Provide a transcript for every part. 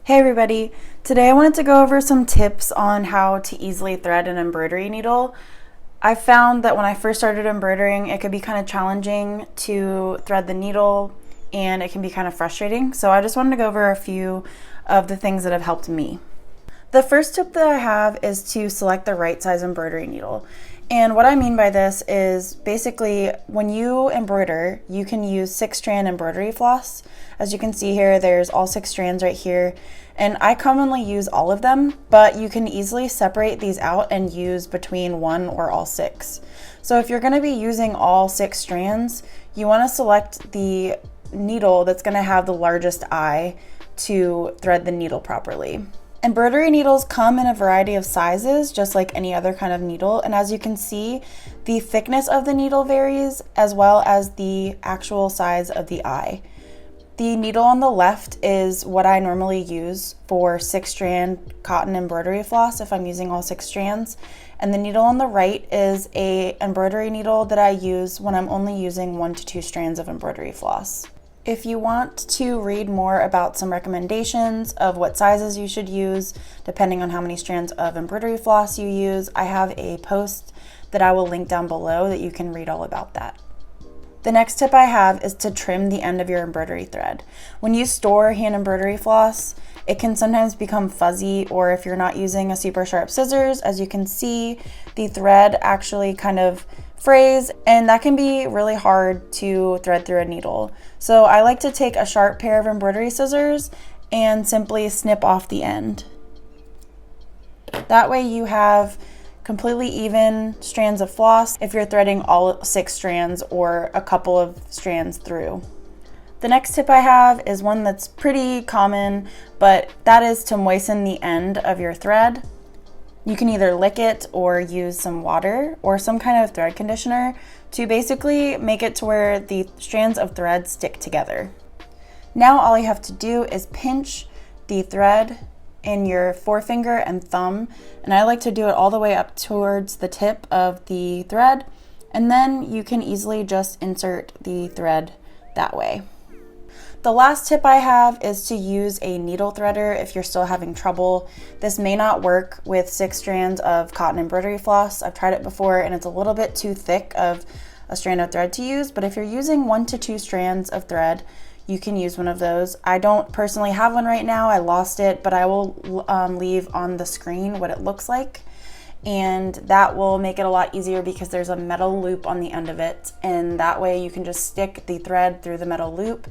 Hey everybody! Today I wanted to go over some tips on how to easily thread an embroidery needle. I found that when I first started embroidering, it could be kind of challenging to thread the needle and it can be kind of frustrating. So I just wanted to go over a few of the things that have helped me. The first tip that I have is to select the right size embroidery needle. And what I mean by this is basically when you embroider, you can use 6-strand embroidery floss. As you can see here, there's all 6 strands right here. And I commonly use all of them, but you can easily separate these out and use between 1 or all 6. So if you're going to be using all 6 strands, you want to select the needle that's going to have the largest eye to thread the needle properly. Embroidery needles come in a variety of sizes, just like any other kind of needle, and as you can see, the thickness of the needle varies as well as the actual size of the eye. The needle on the left is what I normally use for 6-strand cotton embroidery floss if I'm using all 6 strands, and the needle on the right is an embroidery needle that I use when I'm only using 1 to 2 strands of embroidery floss. If you want to read more about some recommendations of what sizes you should use, depending on how many strands of embroidery floss you use, I have a post that I will link down below that you can read all about that. The next tip I have is to trim the end of your embroidery thread. When you store hand embroidery floss, it can sometimes become fuzzy, or if you're not using a super sharp scissors, as you can see, the thread actually kind of frays, and that can be really hard to thread through a needle. So I like to take a sharp pair of embroidery scissors and simply snip off the end. That way you have completely even strands of floss if you're threading all 6 strands or a couple of strands through. The next tip I have is one that's pretty common, but that is to moisten the end of your thread. You can either lick it or use some water or some kind of thread conditioner to basically make it to where the strands of thread stick together. Now all you have to do is pinch the thread in your forefinger and thumb, and I like to do it all the way up towards the tip of the thread, and then you can easily just insert the thread that way. The last tip I have is to use a needle threader if you're still having trouble. This may not work with 6 strands of cotton embroidery floss. I've tried it before and it's a little bit too thick of a strand of thread to use, but if you're using 1 to 2 strands of thread, you can use one of those. I don't personally have one right now, I lost it, but I will leave on the screen what it looks like. And that will make it a lot easier because there's a metal loop on the end of it, and that way you can just stick the thread through the metal loop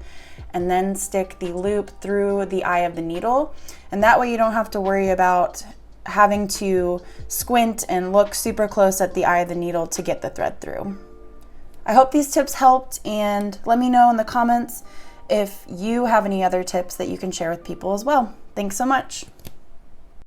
and then stick the loop through the eye of the needle, and that way you don't have to worry about having to squint and look super close at the eye of the needle to get the thread through. I hope these tips helped, and let me know in the comments if you have any other tips that you can share with people as well. Thanks so much.